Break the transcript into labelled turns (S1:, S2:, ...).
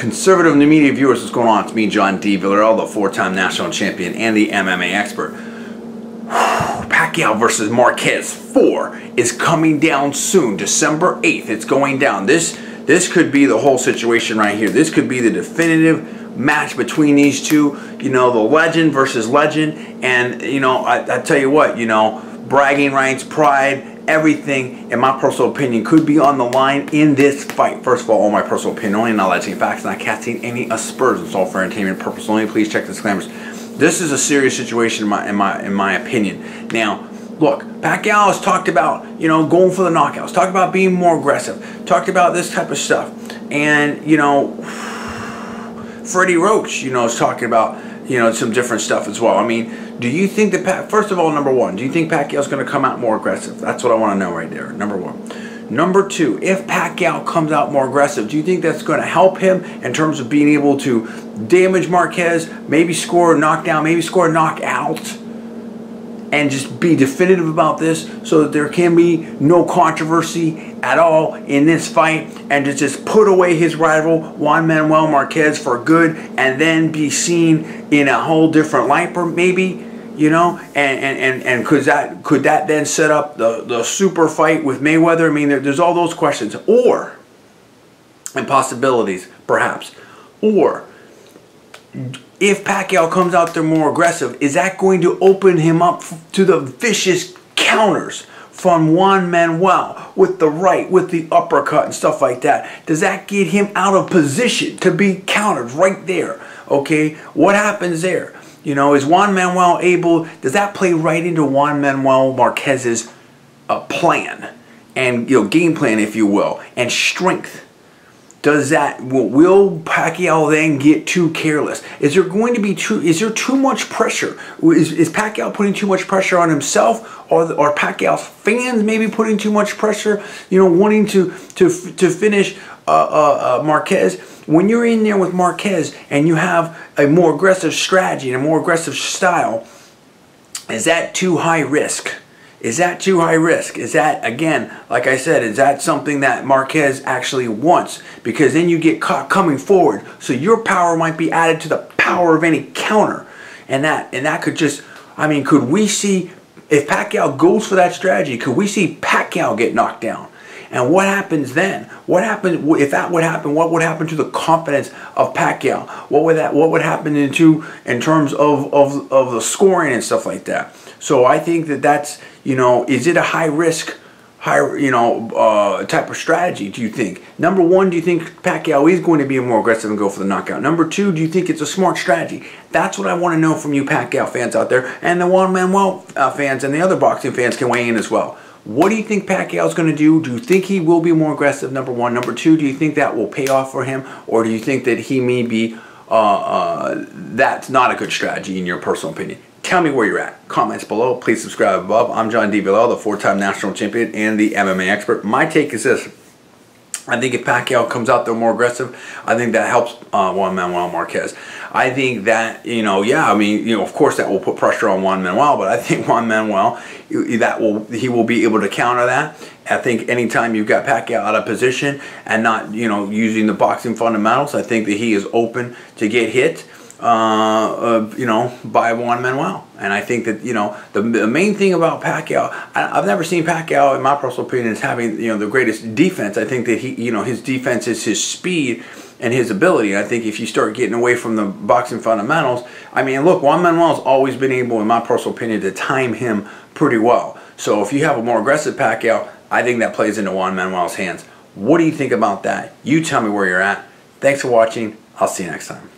S1: Conservative media viewers, what's going on? It's me, John D. Villarreal, the four-time national champion and the MMA expert. Pacquiao versus Marquez 4 is coming down soon, December 8th. It's going down. This could be the whole situation right here. This could be the definitive match between these two. You know, the legend versus legend. And, you know, I tell you what, you know, bragging rights, pride, everything, in my personal opinion, could be on the line in this fight. First of all my personal opinion only, not alleging facts, not casting any aspersions. It's all for entertainment purpose only. Please check the disclaimers. This is a serious situation in my opinion. Now, look, Pacquiao has talked about, you know, going for the knockouts, talked about being more aggressive, talked about this type of stuff, and, you know, Freddie Roach, you know, is talking about, you know, some different stuff as well. I mean, do you think that, first of all, number one, do you think Pacquiao's going to come out more aggressive? That's what I want to know right there, number one. Number two, if Pacquiao comes out more aggressive, do you think that's going to help him in terms of being able to damage Marquez, maybe score a knockdown, maybe score a knockout, and just be definitive about this so that there can be no controversy at all in this fight, and to just put away his rival Juan Manuel Marquez for good, and then be seen in a whole different light, maybe, you know, and could that then set up the super fight with Mayweather? I mean, there's all those questions, or, and possibilities perhaps, or if Pacquiao comes out there more aggressive, is that going to open him up to the vicious counters from Juan Manuel with the right, with the uppercut and stuff like that? Does that get him out of position to be countered right there? Okay, what happens there? You know, is Juan Manuel able, does that play right into Juan Manuel Marquez's plan and, you know, game plan, if you will, and strength? Does that, will Pacquiao then get too careless? Is there going to be is there too much pressure? Is Pacquiao putting too much pressure on himself, or Pacquiao's fans maybe putting too much pressure, you know, wanting to finish Marquez? When you're in there with Marquez and you have a more aggressive strategy and a more aggressive style, is that too high risk? Is that too high risk? Is that, again, like I said, is that something that Marquez actually wants? Because then you get caught coming forward, so your power might be added to the power of any counter, and that could just, I mean, could we see, if Pacquiao goes for that strategy, could we see Pacquiao get knocked down? And what happens then? What happens if that would happen? What would happen to the confidence of Pacquiao? What would happen in terms of the scoring and stuff like that? So I think that's, you know, is it a high risk, you know, type of strategy, do you think? Number one, do you think Pacquiao is going to be more aggressive and go for the knockout? Number two, do you think it's a smart strategy? That's what I want to know from you Pacquiao fans out there, and the Juan Manuel fans and the other boxing fans can weigh in as well. What do you think Pacquiao's going to do? Do you think he will be more aggressive, number one? Number two, do you think that will pay off for him? Or do you think that he may be, that's not a good strategy in your personal opinion? Tell me where you're at. Comments below. Please subscribe above. I'm John D. Villarreal, the four-time national champion and the MMA expert. My take is this. I think if Pacquiao comes out there more aggressive, I think that helps Juan Manuel Marquez. I think that, you know, yeah, I mean, you know, of course that will put pressure on Juan Manuel, but I think Juan Manuel, he will be able to counter that. I think anytime you've got Pacquiao out of position and not, you know, using the boxing fundamentals, I think that he is open to get hit, you know, by Juan Manuel. And I think that, you know, the main thing about Pacquiao, I've never seen Pacquiao, in my personal opinion, as having, you know, the greatest defense. I think that he, you know, his defense is his speed and his ability. And I think if you start getting away from the boxing fundamentals, I mean, look, Juan Manuel's always been able, in my personal opinion, to time him pretty well. So if you have a more aggressive Pacquiao, I think that plays into Juan Manuel's hands. What do you think about that? You tell me where you're at. Thanks for watching. I'll see you next time.